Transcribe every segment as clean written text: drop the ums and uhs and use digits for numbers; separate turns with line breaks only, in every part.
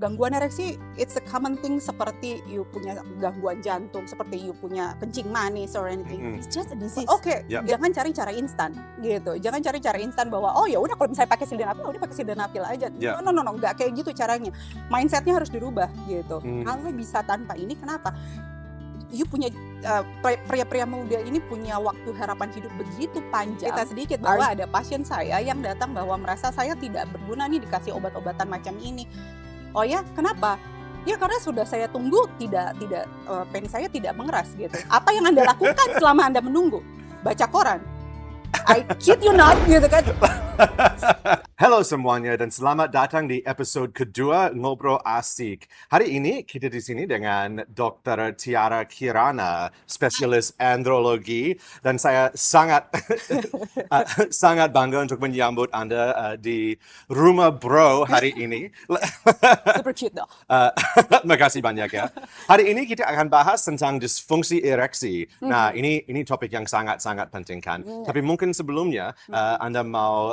Gangguan ereksi, it's a common thing seperti you punya gangguan jantung, seperti you punya kencing manis or anything. It's just a disease. Oke, jangan cari cara instan gitu. Jangan cari cara instan bahwa oh ya udah kalau misalnya pakai sildenafil, udah pakai sildenafil aja. No, nggak kayak gitu caranya. Mindsetnya harus dirubah gitu. Kalau bisa tanpa ini, kenapa? You punya pria-pria muda ini punya waktu harapan hidup begitu panjang. Kita sedikit bahwa ada pasien saya yang datang bahwa merasa saya tidak berguna nih dikasih obat-obatan macam ini. Oh ya, kenapa? Ya karena sudah saya tunggu penis saya tidak mengeras gitu. Apa yang Anda lakukan selama Anda menunggu? Baca koran. I kid you not gitu kan.
Halo semuanya dan selamat datang di episode kedua Ngobrol Asik. Hari ini kita di sini dengan Dr. Tiara Kirana, spesialis andrologi, dan saya sangat sangat bangga untuk menyambut Anda di rumah bro hari ini.
Super cute dong.
Makasih banyak ya. Hari ini kita akan bahas tentang disfungsi ereksi. Nah, ini topik yang sangat-sangat penting kan. Tapi mungkin sebelumnya Anda mau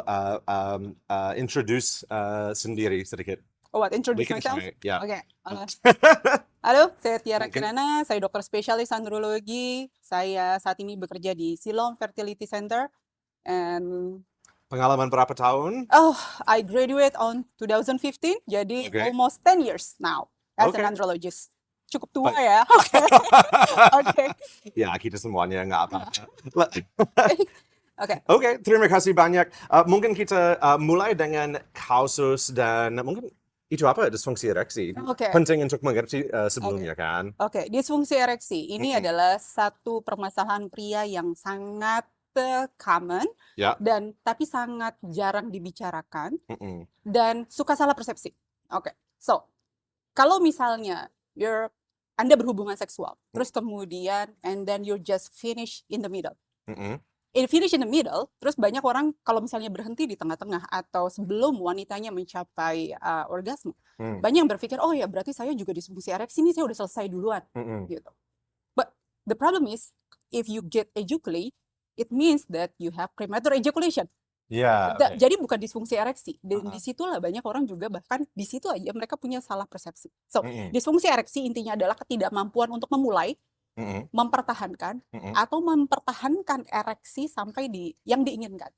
introduce sendiri sedikit.
Oh, what? Introduce myself?
Yeah.
Okay. Halo, saya Tiara Kirana, saya dokter spesialis andrologi. Saya saat ini bekerja di Siloam Fertility Center. And
pengalaman berapa tahun?
Oh, I graduate on 2015, jadi almost 10 years now as an andrologist. Cukup tua ya. Oke.
Ya, kita semuanya nggak apa-apa.
Oke,
terima kasih banyak. Mungkin kita mulai dengan kasus dan mungkin itu apa disfungsi ereksi. Penting untuk mengerti sebelumnya kan.
Oke, disfungsi ereksi ini adalah satu permasalahan pria yang sangat common dan tapi sangat jarang dibicarakan dan suka salah persepsi. Oke, so kalau misalnya Anda berhubungan seksual, terus kemudian and then you just finish in the middle. Finish in the middle, terus banyak orang kalau misalnya berhenti di tengah-tengah atau sebelum wanitanya mencapai orgasme, banyak yang berpikir, oh ya berarti saya juga disfungsi ereksi, ini saya udah selesai duluan, gitu. But the problem is, if you get ejaculate, it means that you have premature ejaculation. Jadi bukan disfungsi ereksi. Dan disitulah banyak orang juga bahkan di situ aja mereka punya salah persepsi. So, disfungsi ereksi intinya adalah ketidakmampuan untuk memulai, mempertahankan atau mempertahankan ereksi sampai yang diinginkan.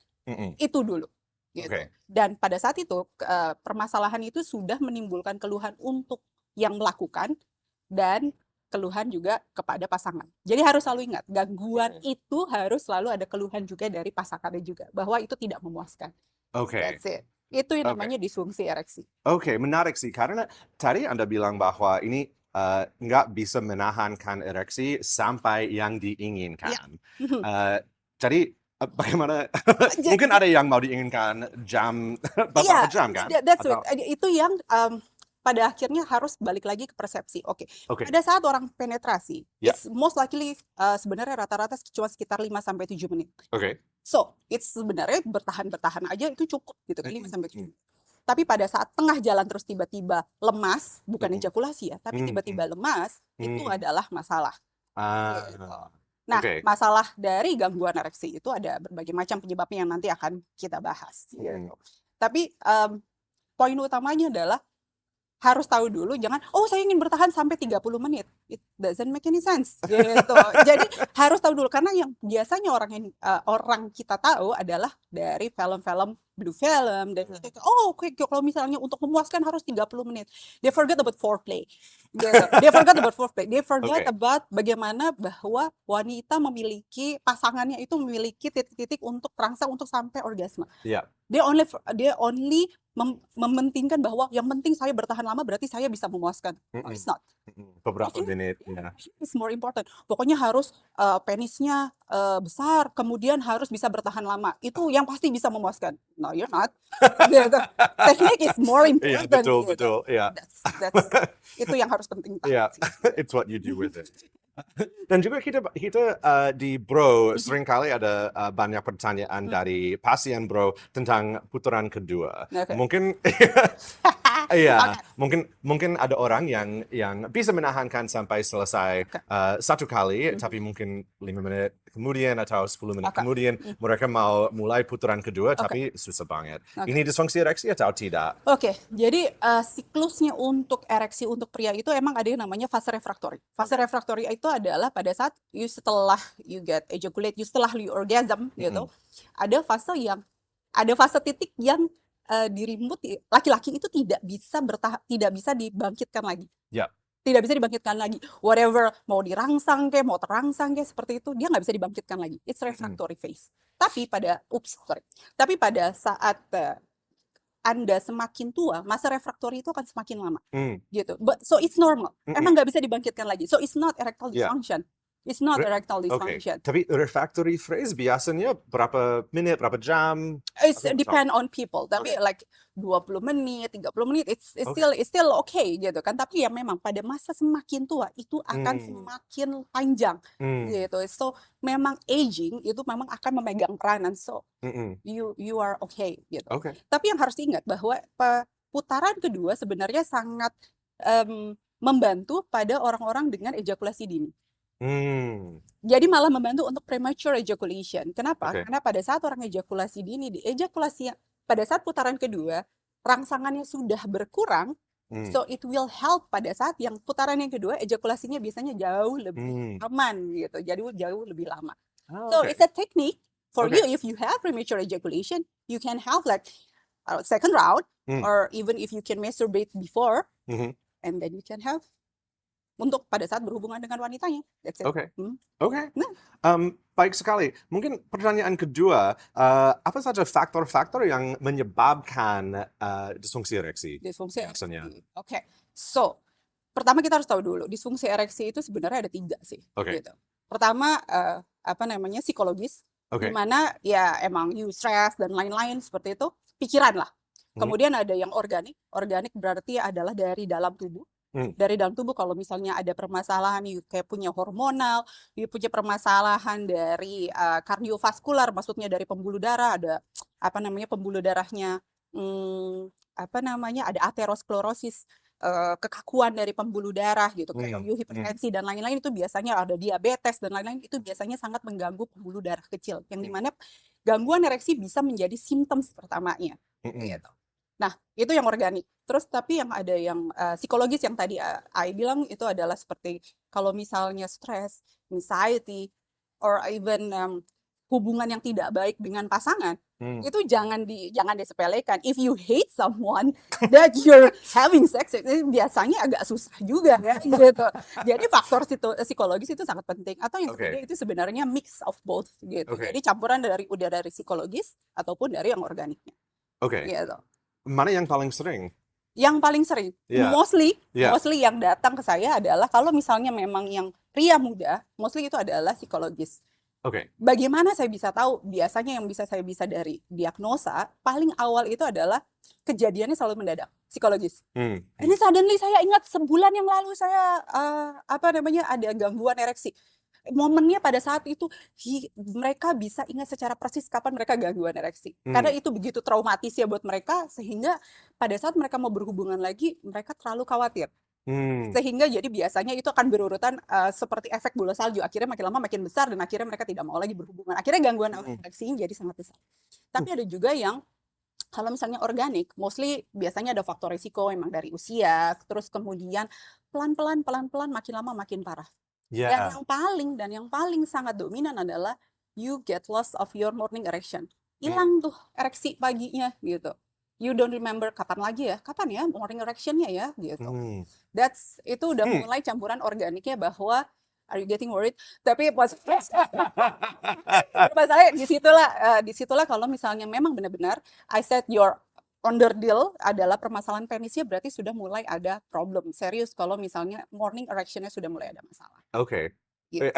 Itu dulu. Gitu. Dan pada saat itu permasalahan itu sudah menimbulkan keluhan untuk yang melakukan dan keluhan juga kepada pasangan. Jadi harus selalu ingat, gangguan itu harus selalu ada keluhan juga dari pasangannya juga bahwa itu tidak memuaskan. That's it. Itu yang namanya disfungsi ereksi.
Menarik sih karena tadi Anda bilang bahwa ini nggak bisa menahankan ereksi sampai yang diinginkan. Jadi bagaimana? Mungkin ada yang mau diinginkan beberapa jam kan?
That's it. Itu yang pada akhirnya harus balik lagi ke persepsi. Pada saat orang penetrasi, it's most likely sebenarnya rata-rata cuma sekitar 5-7 menit. So, it's sebenarnya bertahan aja itu cukup gitu kan 5-7 menit. Tapi pada saat tengah jalan terus tiba-tiba lemas, bukan ejakulasi ya, tapi tiba-tiba lemas, itu adalah masalah. Gitu. Nah, masalah dari gangguan ereksi itu ada berbagai macam penyebabnya yang nanti akan kita bahas. Gitu. Tapi poin utamanya adalah harus tahu dulu, jangan, oh saya ingin bertahan sampai 30 menit. It doesn't make any sense. Gitu. Jadi harus tahu dulu, karena yang biasanya orang kita tahu adalah dari film-film, blue film, dan kalau misalnya untuk memuaskan harus 30 menit. They forget about foreplay. Gitu. They forget about bagaimana bahwa wanita pasangannya itu memiliki titik-titik untuk terangsang untuk sampai orgasme. Dia only mementingkan bahwa yang penting saya bertahan lama berarti saya bisa memuaskan. No, it's not.
Beberapa menit.
It's more important. Pokoknya harus penisnya besar, kemudian harus bisa bertahan lama. Itu yang pasti bisa memuaskan. No, you're not. Teknik is more important.
Betul.
Itu yang harus penting.
It's what you do with it. Dan juga kita di Bro seringkali ada banyak pertanyaan dari pasien Bro tentang putaran kedua. Mungkin Iya,
Oke.
mungkin ada orang yang bisa menahankan sampai selesai
Oke.
satu kali,
Mhm.
tapi mungkin 5 menit kemudian atau 10 menit
Oke.
kemudian
Mhm.
mereka mau mulai putaran kedua,
Oke.
tapi susah banget.
Oke.
Ini disfungsi ereksi atau tidak?
Oke, jadi siklusnya untuk ereksi untuk pria itu emang ada yang namanya fase refraktori. Fase refraktori itu adalah pada saat setelah you get ejaculate, setelah you orgasm gitu,
Mm-mm.
ada fase titik yang dirimu laki-laki itu tidak bisa dibangkitkan lagi.
Ya.
Tidak bisa dibangkitkan lagi. Whatever, mau dirangsang kek, mau terangsang kek, seperti itu, dia nggak bisa dibangkitkan lagi. It's refractory phase. Tapi pada saat Anda semakin tua, masa refraktori itu akan semakin lama,
Mm.
gitu. So it's normal.
Mm-mm.
Emang nggak bisa dibangkitkan lagi. So it's not erectile
Ya.
dysfunction. It's not erectile
Oke,
dysfunction.
tapi refractory phase biasanya berapa menit, berapa jam?
It's
Aku nggak tahu.
depend on people. Tapi
Oke.
like 20 menit, 30 menit, it's
Oke.
still okay gitu kan. Tapi ya memang pada masa semakin tua itu akan semakin panjang gitu. So memang aging itu memang akan memegang peranan. So
Mm-mm.
you are okay gitu.
Oke.
Tapi yang harus diingat bahwa putaran kedua sebenarnya sangat membantu pada orang-orang dengan ejakulasi dini. Jadi malah membantu untuk premature ejaculation. Kenapa?
Oke.
Karena pada saat orang ejakulasi dini, pada saat putaran kedua, rangsangannya sudah berkurang, so it will help pada saat yang putaran yang kedua, ejakulasinya biasanya jauh lebih aman gitu, jadi jauh lebih lama. So
Okay.
it's a technique for
Okay.
you if you have premature ejaculation, you can have like a second round, or even if you can masturbate before, and then you can have untuk pada saat berhubungan dengan wanitanya. That's it.
Oke.
Hmm.
Oke.
Nah.
Baik sekali. Mungkin pertanyaan kedua, apa saja faktor-faktor yang menyebabkan disfungsi ereksi
Disfungsi
biasanya?
ereksi. Oke. So, pertama kita harus tahu dulu, disfungsi ereksi itu sebenarnya ada 3 sih.
Oke.
Gitu. Pertama, psikologis, di
Oke.
mana ya emang you stress dan lain-lain seperti itu, pikiran lah. Kemudian ada yang organik. Organik berarti adalah dari dalam tubuh. Dari dalam tubuh kalau misalnya ada permasalahan, you kayak punya hormonal, you punya permasalahan dari kardiovaskular, maksudnya dari pembuluh darah, ada pembuluh darahnya, ada aterosklerosis, kekakuan dari pembuluh darah gitu, kayak you hipertensi dan lain-lain, itu biasanya ada diabetes dan lain-lain, itu biasanya sangat mengganggu pembuluh darah kecil, yang dimana gangguan ereksi bisa menjadi simptom pertamanya. Gitu. Nah, itu yang organik. Terus tapi yang ada yang psikologis yang tadi Ai bilang itu adalah seperti kalau misalnya stress, anxiety, or even hubungan yang tidak baik dengan pasangan, itu jangan disepelekan. If you hate someone that you're having sex, itu biasanya agak susah juga ya, gitu. Jadi faktor psikologis itu sangat penting. Atau yang ketiga itu sebenarnya mix of both gitu. Jadi campuran dari psikologis ataupun dari yang organiknya.
Oke.
Gitu.
Mana yang paling sering?
Yang paling sering, mostly yang datang ke saya adalah kalau misalnya memang yang pria muda, mostly itu adalah psikologis.
Oke.
Bagaimana saya bisa tahu? Biasanya yang saya bisa dari diagnosa, paling awal itu adalah kejadiannya selalu mendadak, psikologis. Ini suddenly saya ingat sebulan yang lalu saya ada gangguan ereksi. Momennya pada saat itu mereka bisa ingat secara persis kapan mereka gangguan ereksi. Karena itu begitu traumatis ya buat mereka, sehingga pada saat mereka mau berhubungan lagi, mereka terlalu khawatir. Sehingga jadi biasanya itu akan berurutan seperti efek bola salju. Akhirnya makin lama makin besar dan akhirnya mereka tidak mau lagi berhubungan. Akhirnya gangguan ereksinya jadi sangat besar. Tapi ada juga yang kalau misalnya organik, mostly biasanya ada faktor risiko emang dari usia, terus kemudian pelan-pelan makin lama makin parah. Dan yang paling sangat dominan adalah you get loss of your morning erection. Hilang tuh ereksi paginya gitu. You don't remember kapan ya morning erectionnya ya gitu. Itu udah mulai campuran organiknya bahwa are you getting worried? Tapi masalahnya disitulah kalau misalnya memang benar-benar I said your underdeal adalah permasalahan penisnya, berarti sudah mulai ada problem serius kalau misalnya morning erectionnya sudah mulai ada masalah.
Oke.
Gitu.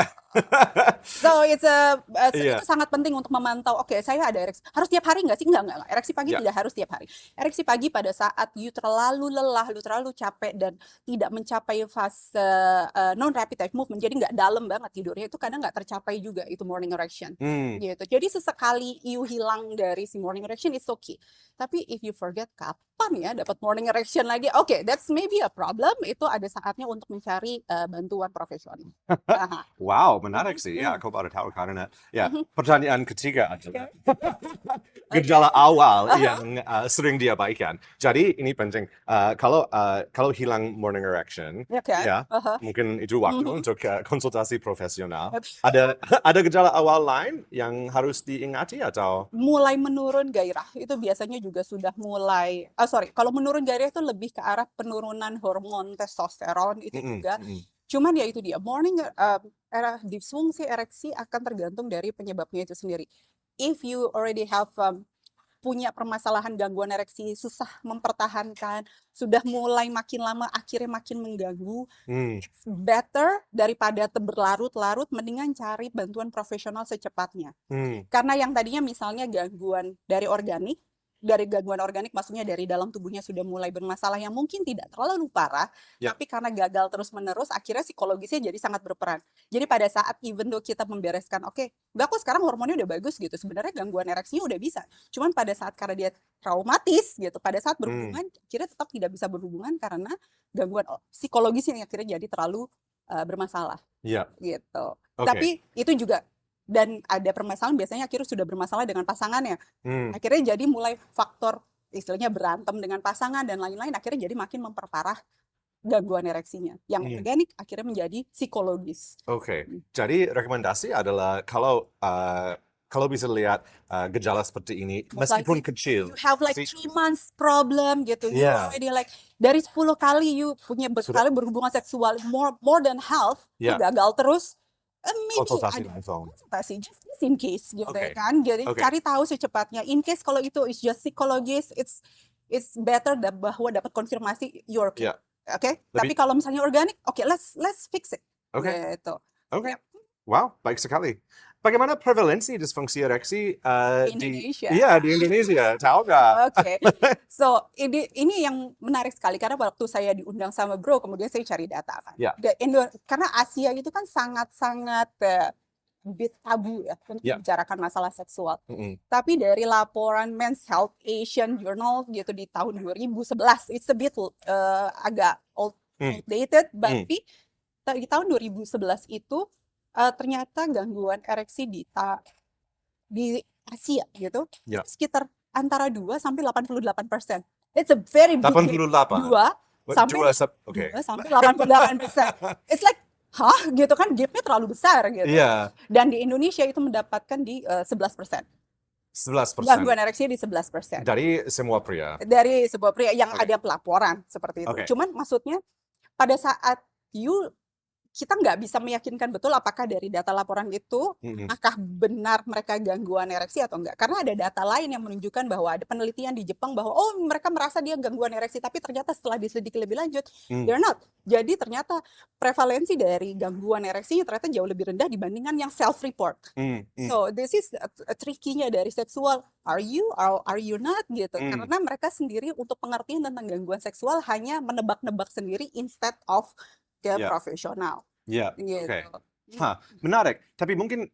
So itu sangat penting untuk memantau. Oke, saya ada ereksi. Harus tiap hari nggak sih? Enggak. Ereksi pagi tidak harus tiap hari. Ereksi pagi pada saat you terlalu lelah, you terlalu capek dan tidak mencapai fase non rapid eye movement, jadi nggak dalam banget tidurnya, itu kadang nggak tercapai juga itu morning erection. Gitu. Jadi sesekali you hilang dari si morning erection it's okay. Tapi if you forget kapan ya dapat morning erection lagi, oke, that's maybe a problem. Itu ada saatnya untuk mencari bantuan profesional.
Wow, menarik sih. Ya, aku baru tahu karena pertanyaan ketiga adalah gejala awal yang sering diabaikan. Jadi ini penting. Kalau hilang morning erection, ya mungkin itu waktu untuk konsultasi profesional. Ada gejala awal lain yang harus diingati atau?
Mulai menurun gairah itu biasanya juga sudah mulai. Kalau menurun gairah itu lebih ke arah penurunan hormon testosteron itu juga. Cuman ya itu dia, morning disfungsi ereksi akan tergantung dari penyebabnya itu sendiri. If you already have punya permasalahan gangguan ereksi, susah mempertahankan, sudah mulai makin lama akhirnya makin mengganggu, better daripada berlarut-larut, mendingan cari bantuan profesional secepatnya. Karena yang tadinya misalnya gangguan gangguan organik maksudnya dari dalam tubuhnya sudah mulai bermasalah yang mungkin tidak terlalu parah, tapi karena gagal terus-menerus akhirnya psikologisnya jadi sangat berperan. Jadi pada saat even though kita membereskan, enggak kok sekarang hormonnya udah bagus gitu, sebenarnya gangguan ereksinya udah bisa. Cuman pada saat karena dia traumatis gitu, pada saat berhubungan akhirnya tetap tidak bisa berhubungan karena gangguan psikologis yang akhirnya jadi terlalu bermasalah. Gitu. Tapi itu juga, dan ada permasalahan biasanya akhirnya sudah bermasalah dengan pasangannya. Akhirnya jadi mulai faktor istilahnya berantem dengan pasangan dan lain-lain, akhirnya jadi makin memperparah gangguan ereksinya. Yang organik akhirnya menjadi psikologis.
Jadi rekomendasi adalah kalau bisa lihat gejala seperti ini, meskipun kecil.
You have like 3 months problem gitu. You already like dari 10 kali you punya kali berhubungan seksual, more than half you gagal terus. Maybe konsultasi just in case gitu kan. Jadi cari tahu secepatnya. In case kalau itu is just psikologis, it's better bahwa dapat konfirmasi you're okay. Tapi kalau misalnya organik, let's fix it. Gitu.
Wow, baik sekali. Bagaimana prevalensi disfungsi ereksi
di Indonesia?
Di Indonesia, tahu nggak?
So ini yang menarik sekali karena waktu saya diundang sama Bro, kemudian saya cari data kan. Karena Asia itu kan sangat-sangat bit tabu ya untuk membicarakan masalah seksual. Tapi dari laporan Men's Health Asian Journal gitu di tahun 2011, it's a bit agak outdated, tapi di tahun 2011 itu ternyata gangguan ereksi di Asia gitu sekitar antara 2 sampai 88%. It's a very big
88.
2 sampai 88%. It's like gitu kan, gapnya terlalu besar gitu. Dan di Indonesia itu mendapatkan di 11%.
11%.
Gangguan ereksi di 11%.
Dari semua pria.
Dari sebuah pria yang ada pelaporan seperti itu. Cuman maksudnya pada saat kita nggak bisa meyakinkan betul apakah dari data laporan itu apakah benar mereka gangguan ereksi atau enggak. Karena ada data lain yang menunjukkan bahwa ada penelitian di Jepang bahwa mereka merasa dia gangguan ereksi, tapi ternyata setelah diselidiki lebih lanjut they're not. Jadi ternyata prevalensi dari gangguan ereksinya ternyata jauh lebih rendah dibandingkan yang self report. So this is a tricky-nya dari seksual. Are you not gitu. Karena mereka sendiri untuk pengertian tentang gangguan seksual hanya menebak-nebak sendiri instead of ke profesional. Gitu.
Menarik. Tapi mungkin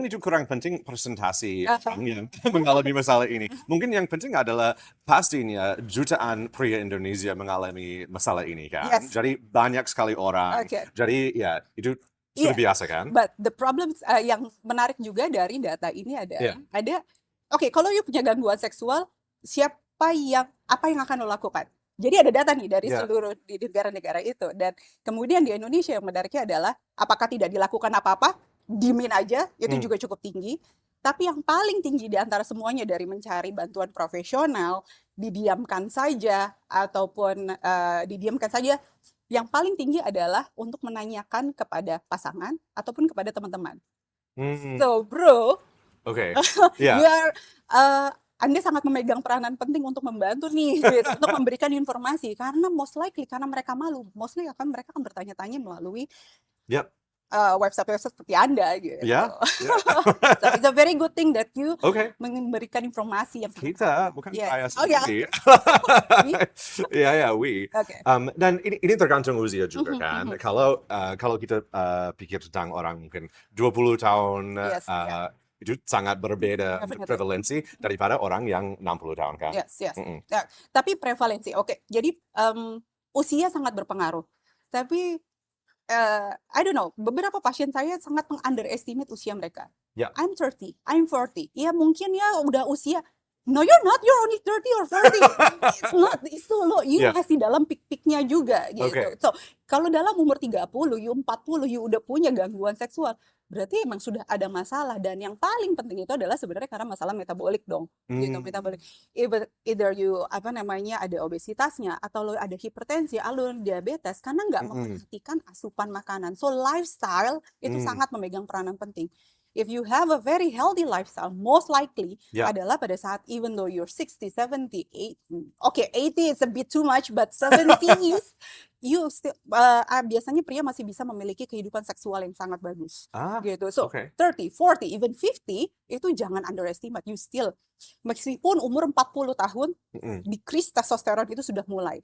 itu kurang penting presentasi yang mengalami masalah ini. Mungkin yang penting adalah pastinya jutaan pria Indonesia mengalami masalah ini kan. Jadi banyak sekali orang. Jadi itu sudah biasa kan.
But the problem yang menarik juga dari data ini ada kalau you punya gangguan seksual, apa yang akan lo lakukan? Jadi ada data nih dari seluruh di negara-negara itu, dan kemudian di Indonesia yang menariknya adalah apakah tidak dilakukan apa-apa, diemin aja, itu juga cukup tinggi. Tapi yang paling tinggi di antara semuanya dari mencari bantuan profesional, didiamkan saja ataupun didiamkan saja, yang paling tinggi adalah untuk menanyakan kepada pasangan ataupun kepada teman-teman. So bro, Anda sangat memegang peranan penting untuk membantu nih, gitu, untuk memberikan informasi. Karena most likely, karena mereka malu, mereka akan bertanya-tanya melalui website-website seperti Anda gitu.
Ya, ya.
So it's a very good thing that you
Oke.
memberikan informasi yang sangat
Kita, bukan
Yes.
saya
Oh ya,
sendiri.
We?
Ya, ya, we.
Oke.
Dan ini tergantung usia juga
Mhm,
kan.
mhm.
Kalau kita pikir tentang orang mungkin 20 tahun,
Yes, ya.
itu sangat berbeda
Definitely.
prevalensi daripada orang yang 60 tahun kan.
Yes, yes.
Mm-mm.
Ya, tapi prevalensi, oke. Jadi usia sangat berpengaruh. Tapi I don't know, beberapa pasien saya sangat meng-underestimate usia mereka.
Ya.
I'm 30, I'm 40. Ya mungkin ya udah usia. No, you're not. You're only 30 or 40. It's not. It's too low. You
Yeah.
masih dalam peak-peaknya juga gitu.
Okay.
So, kalau dalam umur 30, you 40, you udah punya gangguan seksual, berarti emang sudah ada masalah. Dan yang paling penting itu adalah sebenarnya karena masalah metabolik dong. Gitu, metabolik. Either you ada obesitasnya atau lo ada hipertensi, atau diabetes karena nggak memperhatikan asupan makanan. So, lifestyle itu sangat memegang peranan penting. If you have a very healthy lifestyle, most likely adalah pada saat even though you're 60, 70, 80, okay, 80 is a bit too much, but 70s, you still, biasanya pria masih bisa memiliki kehidupan seksual yang sangat bagus. Gitu. So, 30, 40, even 50, itu jangan underestimate. You still, meskipun umur 40 tahun, decrease testosteron itu sudah mulai.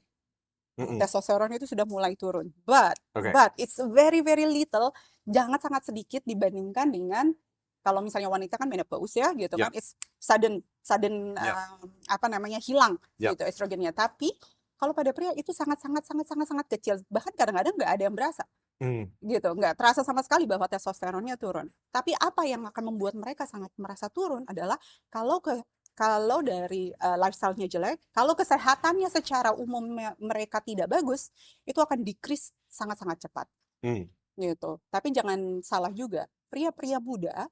Testosteron itu sudah mulai turun. But it's very, very little, jangan sangat sedikit dibandingkan dengan kalau misalnya wanita kan menopause ya gitu kan, it's sudden hilang gitu estrogennya. Tapi kalau pada pria itu sangat kecil, bahkan kadang-kadang nggak ada yang berasa. Gitu, nggak terasa sama sekali bahwa testosteronnya turun. Tapi apa yang akan membuat mereka sangat merasa turun adalah kalau dari lifestyle-nya jelek, kalau kesehatannya secara umum mereka tidak bagus, itu akan decrease sangat-sangat cepat. Gitu. Tapi jangan salah juga, pria-pria muda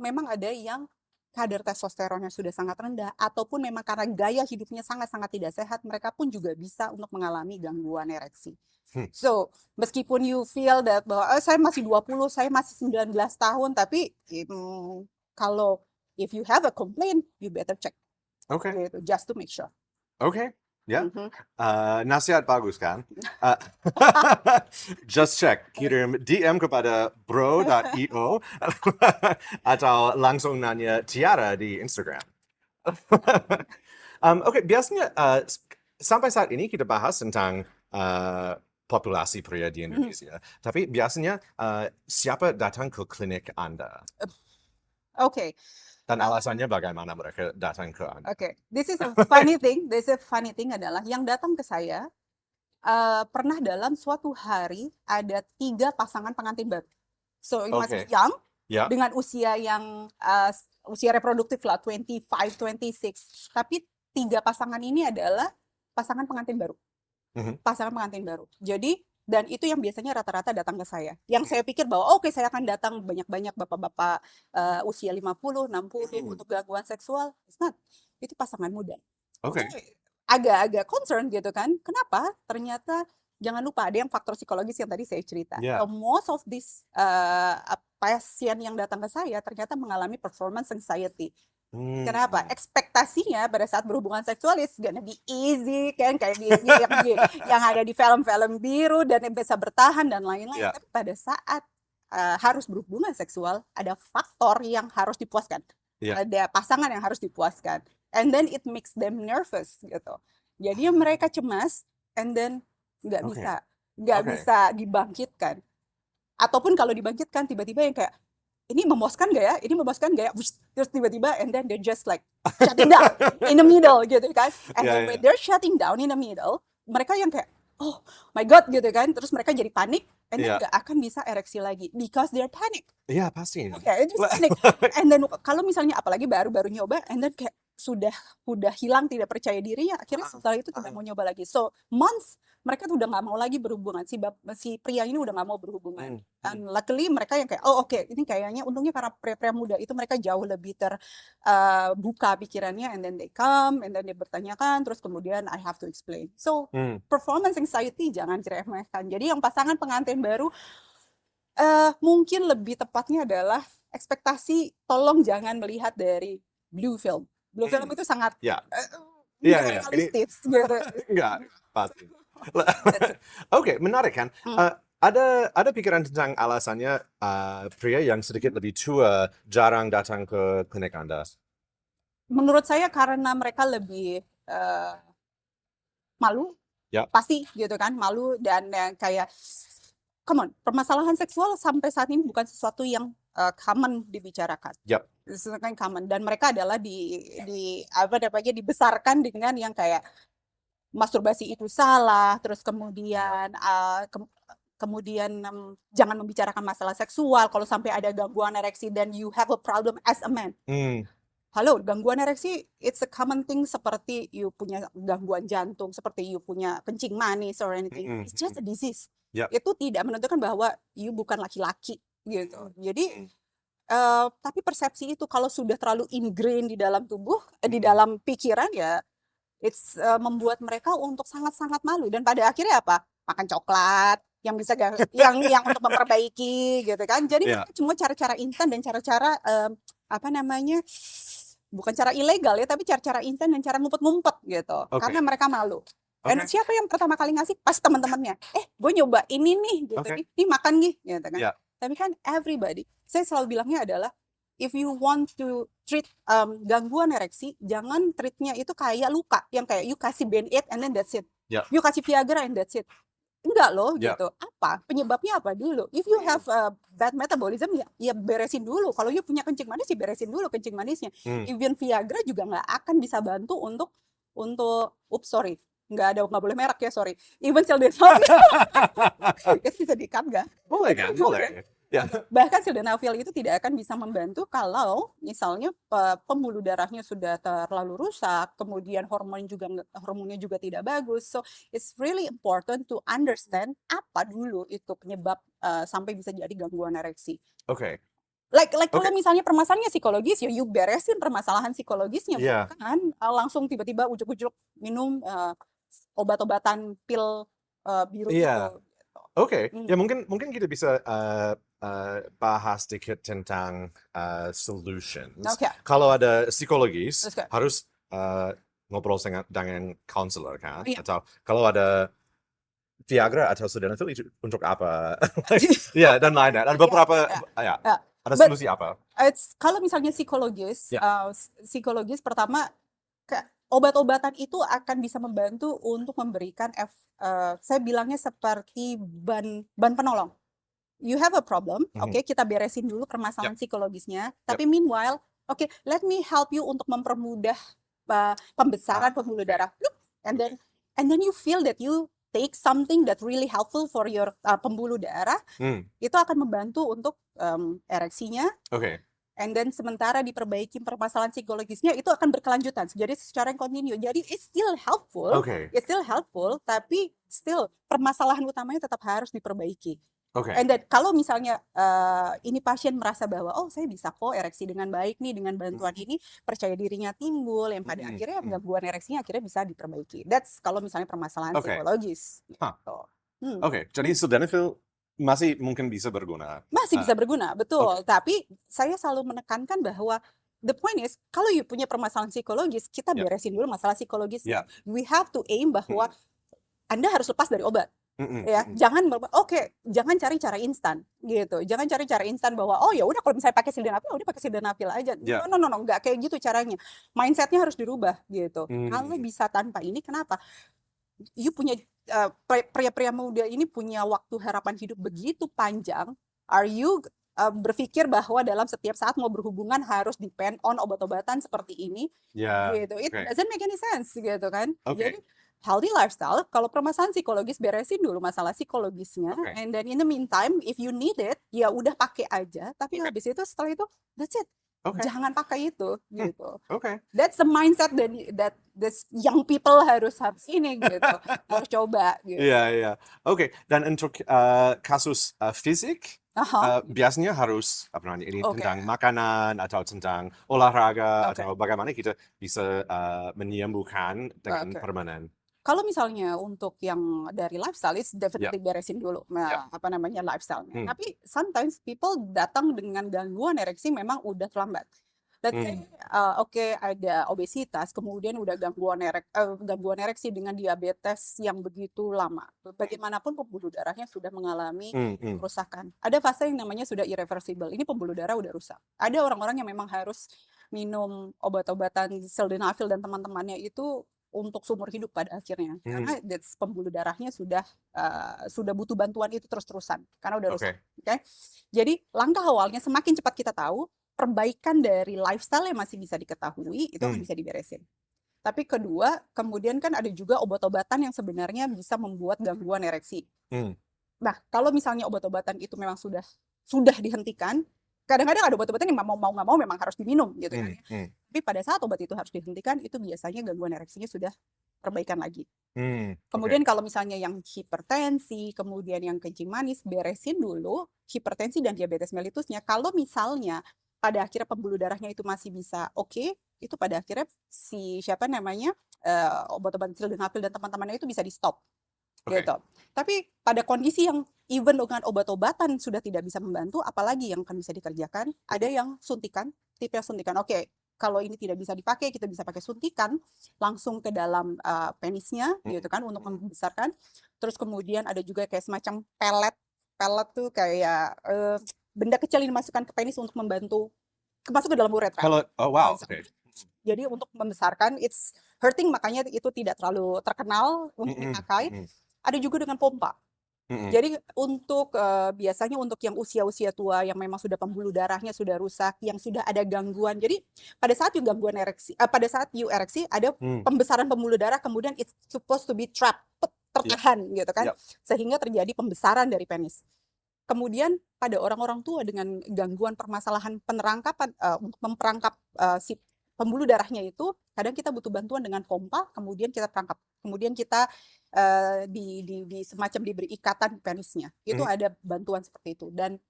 memang ada yang kadar testosteronnya sudah sangat rendah, ataupun memang karena gaya hidupnya sangat-sangat tidak sehat, mereka pun juga bisa untuk mengalami gangguan ereksi. So, meskipun you feel that bahwa saya masih 20, saya masih 19 tahun, tapi kalau if you have a complaint, you better check. Gitu, just to make sure.
Ya. Nasihat bagus kan? Just check. Kirim DM kepada bro.io atau langsung nanya Tiara di Instagram. Biasanya sampai saat ini kita bahas tentang populasi pria di Indonesia. Tapi biasanya siapa datang ke klinik Anda? Dan alasannya bagaimana mereka datang ke Anda?
This is a funny thing. Adalah yang datang ke saya pernah dalam suatu hari ada 3 pasangan pengantin baru. So it was young, dengan usia yang usia reproduktif lah, 25, 26. Tapi 3 pasangan ini adalah pasangan pengantin baru. Jadi dan itu yang biasanya rata-rata datang ke saya. Yang saya pikir bahwa saya akan datang banyak-banyak bapak-bapak usia 50, 60 untuk gangguan seksual. It's not. Itu pasangan muda. Agak-agak concern gitu kan. Kenapa? Ternyata jangan lupa ada yang faktor psikologis yang tadi saya cerita. So most of this pasien yang datang ke saya ternyata mengalami performance anxiety. Kenapa? Ekspektasinya pada saat berhubungan seksual is gonna be easy kan, kayak yang ada di film-film biru dan bisa bertahan dan lain-lain. Tapi pada saat harus berhubungan seksual ada faktor yang harus dipuaskan. Ada pasangan yang harus dipuaskan. And then it makes them nervous gitu. Jadi mereka cemas and then nggak bisa dibangkitkan. Ataupun kalau dibangkitkan tiba-tiba yang kayak ini memuaskan gak ya? Terus tiba-tiba and then they're just like shutting down in the middle gitu kan. And then when they're shutting down in the middle, mereka yang kayak oh my god gitu kan. Terus mereka jadi panik and then gak akan bisa ereksi lagi because they're panic.
Iya, pasti.
Just panik. And then kalau misalnya apalagi baru-baru nyoba and then kayak sudah hilang tidak percaya dirinya, akhirnya setelah itu tidak mau nyoba lagi. So months mereka tuh udah nggak mau lagi berhubungan, si pria ini udah nggak mau berhubungan. Dan luckily mereka yang kayak ini kayaknya untungnya karena pria-pria muda itu mereka jauh lebih terbuka pikirannya, and then they come and then dia bertanyakan, terus kemudian I have to explain. So performance anxiety jangan diremehkan. Jadi yang pasangan pengantin baru mungkin lebih tepatnya adalah ekspektasi, tolong jangan melihat dari blue film. Blue film itu sangat realistis gitu.
Enggak, pasti. Menarik kan? Ada pikiran tentang alasannya pria yang sedikit lebih tua jarang datang ke klinik Anda?
Menurut saya karena mereka lebih malu,
Ya.
pasti gitu kan, malu dan kayak, come on, permasalahan seksual sampai saat ini bukan sesuatu yang common dibicarakan.
Yap.
Sesuatu yang common dan mereka adalah apa namanya dibesarkan dengan yang kayak masturbasi itu salah, terus kemudian kemudian jangan membicarakan masalah seksual kalau sampai ada gangguan ereksi dan you have a problem as a man. Halo, gangguan ereksi it's a common thing seperti you punya gangguan jantung, seperti you punya kencing manis or anything. It's just a disease.
Yep.
Itu tidak menentukan bahwa you bukan laki-laki gitu. Jadi tapi persepsi itu kalau sudah terlalu ingrained di dalam tubuh, di dalam pikiran ya it's membuat mereka untuk sangat-sangat malu dan pada akhirnya apa? Makan coklat yang bisa yang untuk memperbaiki gitu kan. Jadi mereka cuma cara-cara instan dan cara-cara apa namanya? Bukan cara ilegal ya, tapi cara-cara instan dan cara ngumpet-ngumpet gitu. Karena mereka malu. Dan siapa yang pertama kali ngasih? Pas teman-temannya. Gue nyoba ini nih gitu. Ini makan nih gitu kan. Tapi kan everybody. Saya selalu bilangnya adalah if you want to treat gangguan ereksi, jangan treatnya itu kayak luka, yang kayak you kasih Band-Aid and then that's it. You kasih Viagra and that's it. Enggak loh gitu. Apa? Penyebabnya apa dulu? If you have bad metabolism ya beresin dulu. Kalau you punya kencing manis ya beresin dulu kencing manisnya. Even Viagra juga nggak akan bisa bantu untuk nggak boleh merek ya, sorry. Even sildenafil itu bisa di-cut nggak?
Boleh kan? Boleh.
Bahkan sildenafil itu tidak akan bisa membantu kalau misalnya pembuluh darahnya sudah terlalu rusak, kemudian hormonnya juga tidak bagus. So it's really important to understand apa dulu itu penyebab sampai bisa jadi gangguan ereksi. Like kalau misalnya permasalahannya psikologis, ya you beresin permasalahan psikologisnya, bukan langsung tiba-tiba ujuk-ujuk minum obat-obatan pil biru itu.
Ya mungkin kita bisa bahas sedikit tentang solutions. Kalau ada psikologis harus ngobrol dengan counselor kan? Atau kalau ada Viagra atau sildenafil itu untuk apa? Dan lainnya. Dan beberapa ada solusi apa?
Kalau misalnya psikologis pertama obat-obatan itu akan bisa membantu untuk memberikan saya bilangnya seperti ban penolong. You have a problem, kita beresin dulu permasalahan psikologisnya. Tapi meanwhile, let me help you untuk mempermudah pembesaran pembuluh darah. And then you feel that you take something that really helpful for your pembuluh darah. Itu akan membantu untuk ereksinya. And then sementara diperbaiki permasalahan psikologisnya itu akan berkelanjutan. Jadi secara kontinu. Jadi it's still helpful, tapi still permasalahan utamanya tetap harus diperbaiki. And then kalau misalnya ini pasien merasa bahwa saya bisa kok ereksi dengan baik nih dengan bantuan ini, percaya dirinya timbul, yang pada akhirnya gangguan ereksinya akhirnya bisa diperbaiki. That's kalau misalnya permasalahan psikologis.
Jadi sildenafil masih mungkin bisa berguna.
Masih bisa berguna, betul. Tapi saya selalu menekankan bahwa the point is, kalau you punya permasalahan psikologis, kita beresin dulu masalah psikologis. We have to aim bahwa Anda harus lepas dari obat. Jangan jangan cari cara instan gitu. Jangan cari cara instan bahwa ya udah kalau misalnya pakai sildenafil udah pakai sildenafil aja. No, enggak kayak gitu caranya. Mindsetnya harus dirubah gitu. Kalau bisa tanpa ini, kenapa? You punya pria-pria muda ini punya waktu harapan hidup begitu panjang. Are you berpikir bahwa dalam setiap saat mau berhubungan harus depend on obat-obatan seperti ini? Gitu. It doesn't make any sense gitu kan. Jadi healthy lifestyle, kalau permasalahan psikologis beresin dulu masalah psikologisnya, and then in the meantime if you need it ya udah pakai aja, tapi habis itu setelah itu that's it. Jangan pakai itu gitu. That's the mindset that this young people harus ini gitu. Harus coba gitu.
Dan untuk kasus fisik biasanya harus tentang makanan atau tentang olahraga atau bagaimana kita bisa menyembuhkan dengan permanen.
Kalau misalnya untuk yang dari lifestyle, it's definitely beresin dulu, lifestyle-nya. Tapi sometimes people datang dengan gangguan ereksi memang udah terlambat. let's say ada obesitas, kemudian udah gangguan ereksi dengan diabetes yang begitu lama. Bagaimanapun pembuluh darahnya sudah mengalami kerusakan. Ada fase yang namanya sudah irreversible. Ini pembuluh darah udah rusak. Ada orang-orang yang memang harus minum obat-obatan sildenafil dan teman-temannya itu untuk seumur hidup pada akhirnya. Karena pembuluh darahnya sudah butuh bantuan itu terus-terusan karena udah rusak. Okay? Jadi langkah awalnya semakin cepat kita tahu, perbaikan dari lifestyle yang masih bisa diketahui itu akan bisa diberesin. Tapi kedua, kemudian kan ada juga obat-obatan yang sebenarnya bisa membuat gangguan ereksi. Nah, kalau misalnya obat-obatan itu memang sudah dihentikan, kadang-kadang ada obat-obatan yang mau nggak mau memang harus diminum gitu kan. Tapi pada saat obat itu harus dihentikan, itu biasanya gangguan ereksinya sudah perbaikan lagi. Kemudian kalau misalnya yang hipertensi, kemudian yang kencing manis, beresin dulu hipertensi dan diabetes mellitusnya. Kalau misalnya pada akhirnya pembuluh darahnya itu masih bisa itu pada akhirnya obat-obatan sildenafil dan teman-temannya itu bisa di stop. Gitu. Tapi pada kondisi yang even dengan obat-obatan sudah tidak bisa membantu, apalagi yang akan bisa dikerjakan, ada yang suntikan, tipe suntikan. Kalau ini tidak bisa dipakai, kita bisa pakai suntikan langsung ke dalam penisnya, gitu kan, untuk membesarkan. Terus kemudian ada juga kayak semacam pelet tuh kayak benda kecil yang dimasukkan ke penis untuk membantu masuk ke dalam uretra. Jadi untuk membesarkan, it's hurting, makanya itu tidak terlalu terkenal untuk dipakai. Ada juga dengan pompa. Jadi untuk biasanya untuk yang usia-usia tua yang memang sudah pembuluh darahnya sudah rusak, yang sudah ada gangguan. Jadi pada saat pada saat you ereksi ada pembesaran pembuluh darah, kemudian it's supposed to be trapped, tertahan gitu kan, sehingga terjadi pembesaran dari penis. Kemudian pada orang-orang tua dengan gangguan permasalahan penerangkapan untuk memperangkap si pembuluh darahnya itu, kadang kita butuh bantuan dengan pompa, kemudian kita perangkap, kemudian kita semacam diberi ikatan penisnya. Itu ada bantuan seperti itu. Dan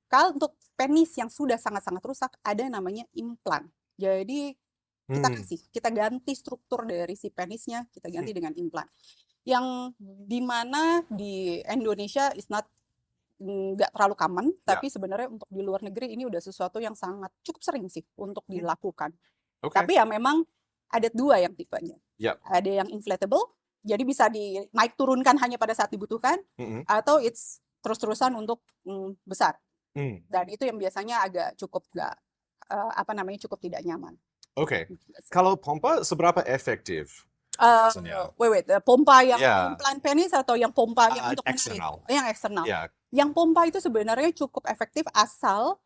kalau untuk penis yang sudah sangat-sangat rusak, ada namanya implan. Jadi kita ganti struktur dari si penisnya, kita ganti dengan implan. Yang dimana di Indonesia nggak terlalu common, tapi sebenarnya untuk di luar negeri ini udah sesuatu yang sangat cukup sering sih untuk dilakukan. Tapi ya memang ada dua yang tipenya. Ada yang inflatable, jadi bisa naik turunkan hanya pada saat dibutuhkan, atau it's terus-terusan untuk besar. Dan itu yang biasanya agak cukup cukup tidak nyaman.
Kalau pompa seberapa efektif?
Pompa yang implan penis atau yang pompa yang untuk
eksternal?
Yang eksternal. Yang pompa itu sebenarnya cukup efektif asal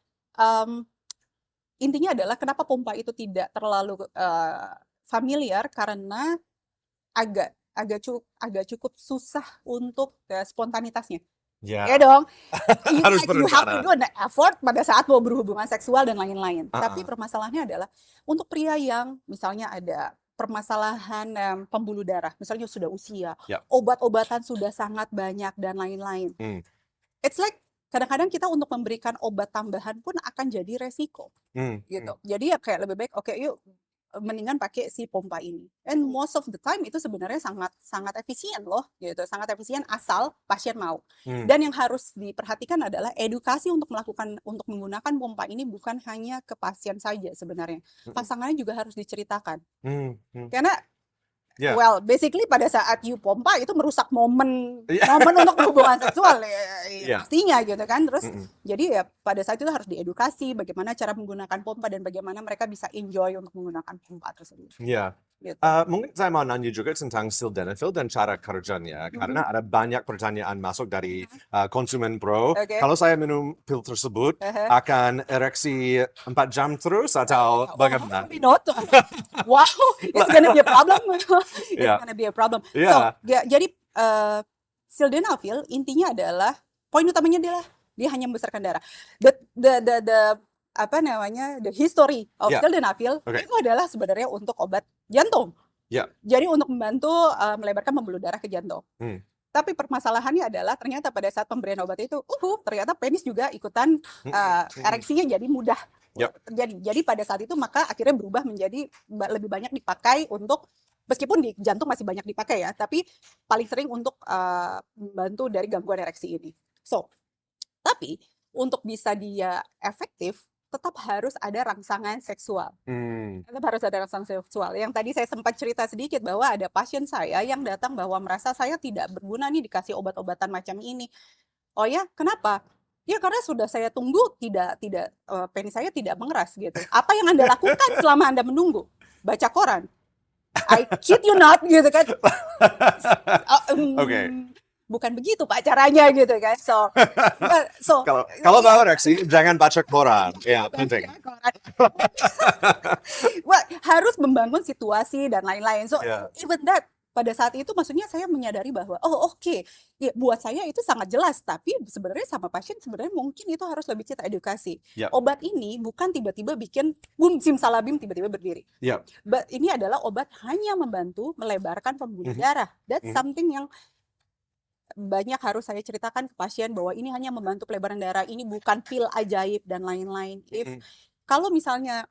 intinya adalah kenapa pompa itu tidak terlalu familiar, karena agak cukup susah untuk spontanitasnya. Ya dong.
Harus
You have to
berencana.
do an effort pada saat mau berhubungan seksual dan lain-lain. Tapi permasalahannya adalah untuk pria yang misalnya ada permasalahan pembuluh darah, misalnya sudah usia, obat-obatan sudah sangat banyak dan lain-lain. It's like kadang-kadang kita untuk memberikan obat tambahan pun akan jadi resiko, gitu. Jadi ya kayak lebih baik, yuk mendingan pakai si pompa ini. And most of the time itu sebenarnya sangat efisien loh, gitu. Sangat efisien asal pasien mau. Dan yang harus diperhatikan adalah edukasi untuk menggunakan pompa ini bukan hanya ke pasien saja sebenarnya. Pasangannya juga harus diceritakan. Karena well, basically pada saat you pompa itu merusak momen untuk hubungan seksual pastinya gitu kan. Terus jadi ya pada saat itu harus diedukasi bagaimana cara menggunakan pompa dan bagaimana mereka bisa enjoy untuk menggunakan pompa tersebut. Gitu.
Mungkin saya mau nanya juga tentang sildenafil dan cara kerjanya, karena ada banyak pertanyaan masuk dari konsumen pro. Kalau saya minum pil tersebut, akan ereksi 4 jam terus atau bagaimana?
Wow, it's gonna be a problem. It's gonna be a problem. So, jadi sildenafil intinya adalah, poin utamanya adalah dia hanya membesarkan darah. The history of sildenafil itu adalah sebenarnya untuk obat jantung. Jadi untuk membantu melebarkan pembuluh darah ke jantung. Tapi permasalahannya adalah ternyata pada saat pemberian obat itu, ternyata penis juga ikutan ereksinya jadi mudah. Jadi pada saat itu maka akhirnya berubah menjadi lebih banyak dipakai untuk, meskipun di jantung masih banyak dipakai ya, tapi paling sering untuk membantu dari gangguan ereksi ini. Tapi untuk bisa dia efektif, tetap harus ada rangsangan seksual. Tetap harus ada rangsangan seksual. Yang tadi saya sempat cerita sedikit bahwa ada pasien saya yang datang bahwa merasa saya tidak berguna nih dikasih obat-obatan macam ini. Oh ya, kenapa? Ya karena sudah saya tunggu penis saya tidak mengeras gitu. Apa yang Anda lakukan selama Anda menunggu? Baca koran. I kid you not gitu kan.
Oke.
Bukan begitu Pak caranya gitu kan. So
Kalau mau ereksi jangan baca koran. Ya, penting.
Well, harus membangun situasi dan lain-lain. So even that pada saat itu maksudnya saya menyadari bahwa ya, buat saya itu sangat jelas, tapi sebenarnya sama pasien sebenarnya mungkin itu harus lebih kita edukasi. Obat ini bukan tiba-tiba bikin boom simsalabim tiba-tiba berdiri. Ini adalah obat hanya membantu melebarkan pembuluh darah. That's something yang banyak harus saya ceritakan ke pasien bahwa ini hanya membantu pelebaran darah, ini bukan pil ajaib dan lain-lain. Kalau misalnya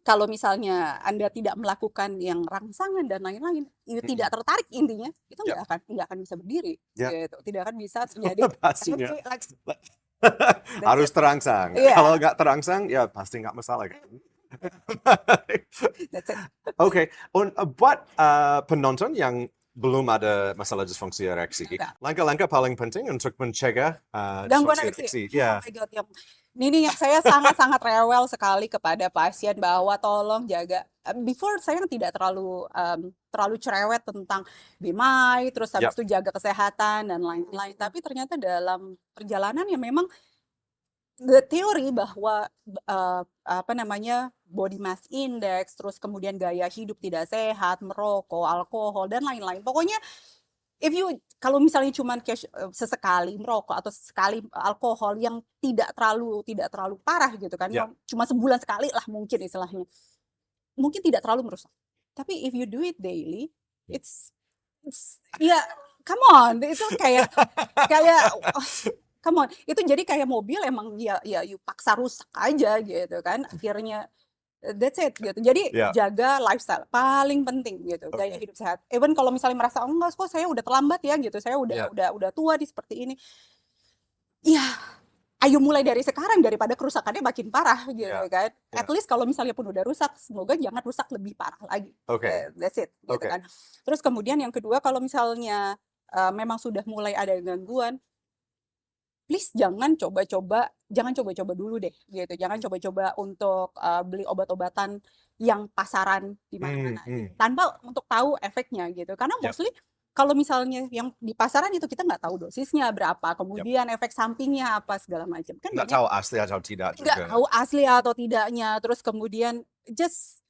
kalau misalnya Anda tidak melakukan yang rangsangan dan lain-lain, tidak tertarik intinya, itu nggak akan bisa berdiri, gitu. Tidak akan bisa terjadi.
Harus terangsang. Kalau nggak terangsang, ya pasti nggak masalah. Oke, buat penonton yang belum ada masalah disfungsi ereksi, langkah-langkah paling penting untuk mencegah
gangguan
disfungsi
ereksi. Oh my God, ini yang saya sangat-sangat rewel sekali kepada pasien bahwa tolong jaga. Before saya tidak terlalu cerewet tentang BMI, terus habis itu jaga kesehatan dan lain-lain. Tapi ternyata dalam perjalanan ya memang teori bahwa body mass index, terus kemudian gaya hidup tidak sehat, merokok, alkohol dan lain-lain. Pokoknya kalau misalnya cuma sesekali merokok atau sekali alkohol yang tidak terlalu parah gitu kan, cuma sebulan sekali lah mungkin istilahnya, mungkin tidak terlalu merusak. Tapi if you do it daily, it's come on, itu kayak come on, itu jadi kayak mobil emang ya you paksa rusak aja gitu kan, akhirnya that's it gitu. Jadi jaga lifestyle paling penting gitu, gaya hidup sehat. Even kalau misalnya merasa enggak kok saya udah terlambat ya gitu, saya udah tua di seperti ini. Ya, ayo mulai dari sekarang daripada kerusakannya makin parah gitu kan. At least kalau misalnya pun udah rusak, semoga jangan rusak lebih parah lagi. That's it gitu kan. Terus kemudian yang kedua, kalau misalnya memang sudah mulai ada gangguan, please jangan coba-coba dulu deh gitu. Jangan coba-coba untuk beli obat-obatan yang pasaran di mana-mana gitu, tanpa untuk tahu efeknya gitu. Karena mostly kalau misalnya yang di pasaran itu kita nggak tahu dosisnya berapa, kemudian efek sampingnya apa segala macam. Kan
nggak tahu asli atau tidak juga.
Nggak tahu asli atau tidaknya. Terus kemudian just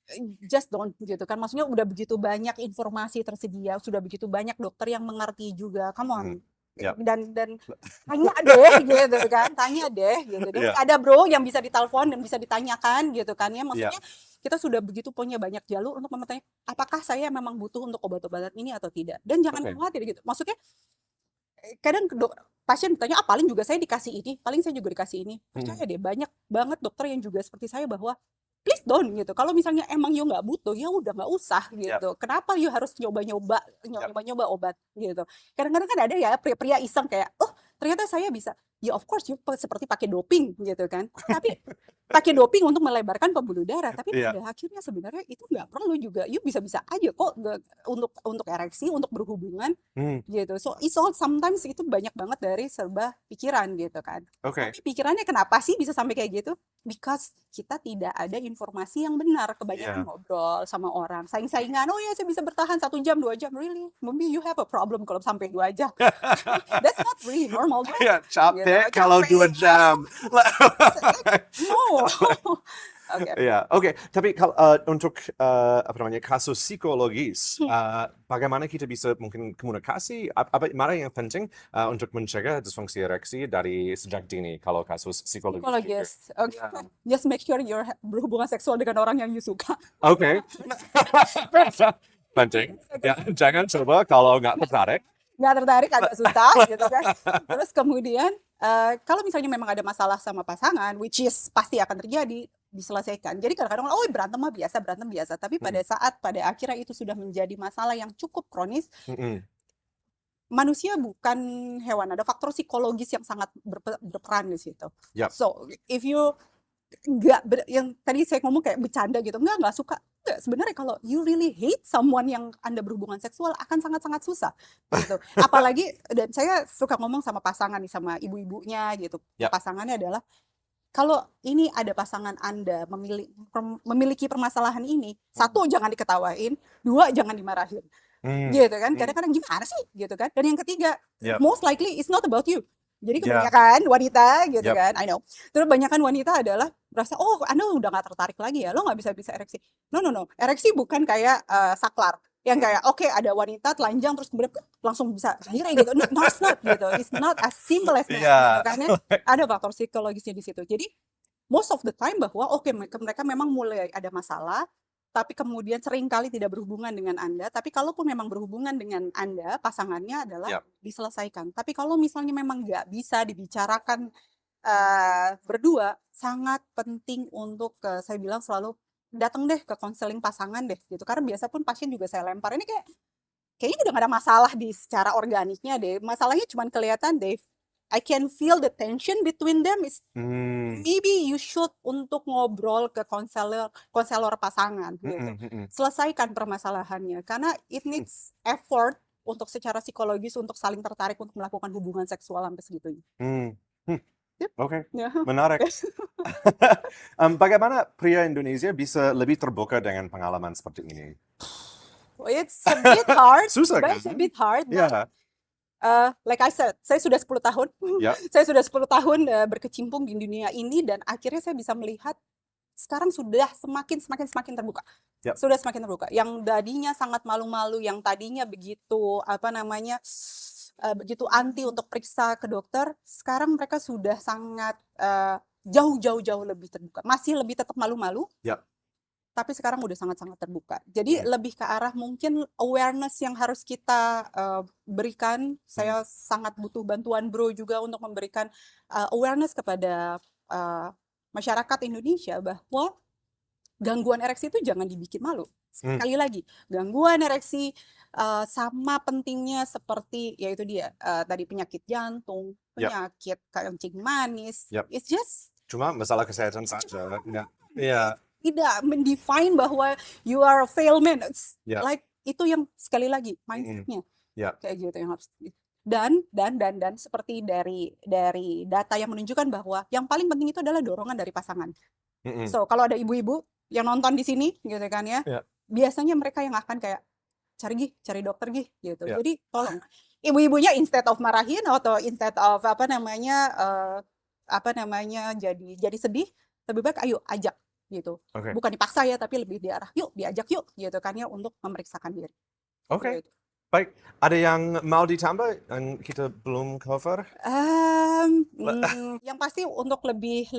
don't gitu kan. Maksudnya udah begitu banyak informasi tersedia, sudah begitu banyak dokter yang mengerti juga. Come on. Dan tanya deh gitu kan, tanya deh gitu. Dan ada bro yang bisa ditelepon dan bisa ditanyakan gitu kan ya. Maksudnya kita sudah begitu punya banyak jalur untuk mempertanyakan apakah saya memang butuh untuk obat-obatan ini atau tidak. Dan jangan khawatir gitu. Maksudnya kadang pasien bertanya, paling juga saya dikasih ini, paling saya juga dikasih ini. Percaya deh, banyak banget dokter yang juga seperti saya bahwa please don't gitu. Kalau misalnya emang you nggak butuh, ya udah nggak usah gitu. Kenapa you harus nyoba-nyoba obat gitu. Kadang-kadang kan ada ya pria-pria iseng kayak, ternyata saya bisa. Ya of course you seperti pakai doping gitu kan. Tapi pakai doping untuk melebarkan pembuluh darah. Tapi pada akhirnya sebenarnya itu nggak perlu juga. You bisa-bisa aja kok untuk ereksi, untuk berhubungan gitu. So it's all sometimes itu banyak banget dari serba pikiran gitu kan. Tapi pikirannya kenapa sih bisa sampai kayak gitu? Because kita tidak ada informasi yang benar. Kebanyakan ngobrol sama orang, saing-saingan, oh ya saya bisa bertahan 1 jam 2 jam. Really? Maybe you have a problem kalau sampai 2 jam. That's not really normal.
Capek kalau 2 jam.
No.
Oke. Tapi kalau untuk kasus psikologis, bagaimana kita bisa mungkin komunikasi? Mana yang penting untuk mencegah disfungsi ereksi dari sejak dini kalau kasus psikologis?
Just make sure you're berhubungan seksual dengan orang yang you suka.
Penting. Jangan coba kalau nggak tertarik.
Nggak tertarik agak susah gitu kan. Terus kemudian kalau misalnya memang ada masalah sama pasangan, which is pasti akan terjadi, diselesaikan. Jadi kadang-kadang berantem biasa, tapi pada akhirnya itu sudah menjadi masalah yang cukup kronis, manusia bukan hewan, ada faktor psikologis yang sangat berperan di situ.
Yep.
So, if you yang tadi saya ngomong kayak bercanda gitu, nggak suka. Nggak, sebenarnya kalau you really hate someone yang Anda berhubungan seksual akan sangat-sangat susah gitu. Apalagi, dan saya suka ngomong sama pasangan nih, sama ibu-ibunya gitu.
Yep.
Pasangannya adalah, kalau ini ada pasangan Anda memiliki permasalahan ini, satu, jangan diketawain, dua, jangan dimarahin. Gitu kan, kadang-kadang gimana sih gitu kan. Dan yang ketiga, most likely it's not about you. Jadi kebanyakan wanita gitu kan, I know. Terus kebanyakan wanita adalah merasa, oh Anda udah gak tertarik lagi ya, lo gak bisa ereksi. No, ereksi bukan kayak saklar. Yang kayak, oke, ada wanita telanjang terus kemudian langsung bisa gire gitu. No, it's not gitu. It's not as simple as that. Gitu. Karena ada faktor psikologisnya di situ. Jadi most of the time bahwa mereka memang mulai ada masalah, tapi kemudian seringkali tidak berhubungan dengan Anda. Tapi kalaupun memang berhubungan dengan Anda, pasangannya adalah diselesaikan. Tapi kalau misalnya memang nggak bisa dibicarakan berdua, sangat penting untuk saya bilang selalu datang deh ke konseling pasangan deh gitu. Karena biasa pun pasien juga saya lempar, ini kayaknya udah gak ada masalah di secara organiknya deh. Masalahnya cuma kelihatan deh. I can feel the tension between them. Maybe you should untuk ngobrol ke konselor pasangan gitu. Selesaikan permasalahannya karena it needs effort untuk secara psikologis untuk saling tertarik untuk melakukan hubungan seksual sampai segitunya.
Oke, menarik. Bagaimana pria Indonesia bisa lebih terbuka dengan pengalaman seperti ini?
It's a bit hard.
Susah kan?
It's a bit hard.
Yeah.
Like I said, saya sudah 10 tahun. Saya sudah 10 tahun berkecimpung di dunia ini dan akhirnya saya bisa melihat sekarang sudah semakin terbuka. Sudah semakin terbuka. Yang tadinya sangat malu-malu, yang tadinya begitu begitu anti untuk periksa ke dokter, sekarang mereka sudah sangat jauh lebih terbuka. Masih lebih tetap malu-malu. Tapi sekarang udah sangat-sangat terbuka. Jadi lebih ke arah mungkin awareness yang harus kita berikan. Saya sangat butuh bantuan Bro juga untuk memberikan awareness kepada masyarakat Indonesia bahwa gangguan ereksi itu jangan dibikin malu. Sekali lagi, gangguan ereksi sama pentingnya seperti yaitu dia tadi penyakit jantung, penyakit kencing manis. It's just
cuma masalah kesehatan saja. Iya.
Tidak mendefine bahwa you are a failed man. Like itu yang sekali lagi mindsetnya kayak gitu yang harus. Dan seperti dari data yang menunjukkan bahwa yang paling penting itu adalah dorongan dari pasangan. So kalau ada ibu-ibu yang nonton di sini gitu kan ya, biasanya mereka yang akan kayak cari dokter gitu. Jadi tolong ibu-ibunya instead of marahin atau instead of jadi sedih, lebih baik ayo ajak gitu. Bukan dipaksa ya, tapi lebih diarah diajak gitu kan ya untuk memeriksakan diri.
Gitu. Baik, ada yang mau ditambah yang kita belum cover?
Yang pasti untuk lebih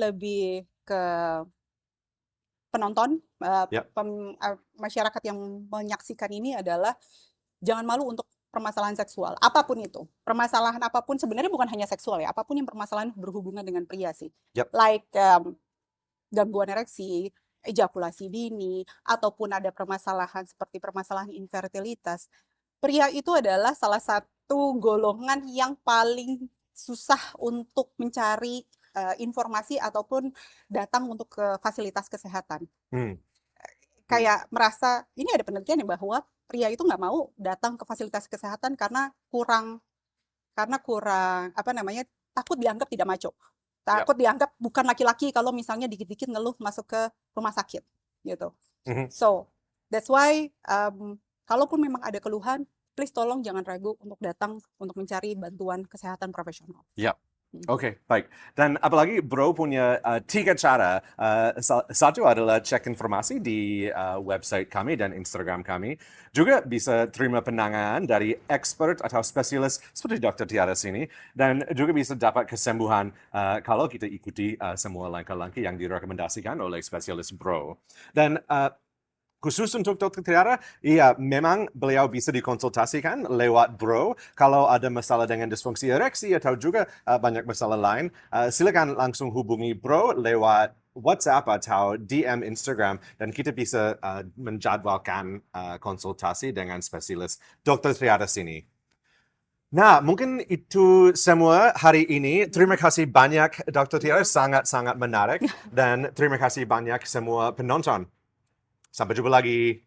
ke penonton, masyarakat yang menyaksikan ini adalah jangan malu untuk permasalahan seksual, apapun itu. Permasalahan apapun sebenarnya bukan hanya seksual ya, apapun yang permasalahan berhubungan dengan pria sih. Like gangguan ereksi, ejakulasi dini, ataupun ada permasalahan seperti permasalahan infertilitas. Pria itu adalah salah satu golongan yang paling susah untuk mencari informasi ataupun datang untuk ke fasilitas kesehatan. Kayak merasa, ini ada penelitian bahwa pria itu nggak mau datang ke fasilitas kesehatan karena kurang takut dianggap tidak maco. Takut dianggap bukan laki-laki kalau misalnya dikit-dikit ngeluh masuk ke rumah sakit gitu. So that's why kalaupun memang ada keluhan, please tolong jangan ragu untuk datang untuk mencari bantuan kesehatan profesional.
Oke, baik. Dan apalagi Bro punya 3 cara. Satu adalah cek informasi di website kami dan Instagram kami. Juga bisa terima penanganan dari expert atau spesialis seperti Dr. Tiara sini. Dan juga bisa dapat kesembuhan kalau kita ikuti semua langkah-langkah yang direkomendasikan oleh spesialis Bro. Dan khusus untuk Dr. Tiara, memang beliau bisa dikonsultasikan lewat Bro. Kalau ada masalah dengan disfungsi ereksi atau juga banyak masalah lain, silakan langsung hubungi Bro lewat WhatsApp atau DM Instagram dan kita bisa menjadwalkan konsultasi dengan spesialis Dr. Tiara sini. Nah, mungkin itu semua hari ini. Terima kasih banyak, Dr. Tiara. Sangat-sangat menarik. Dan terima kasih banyak semua penonton. Sampai jumpa lagi.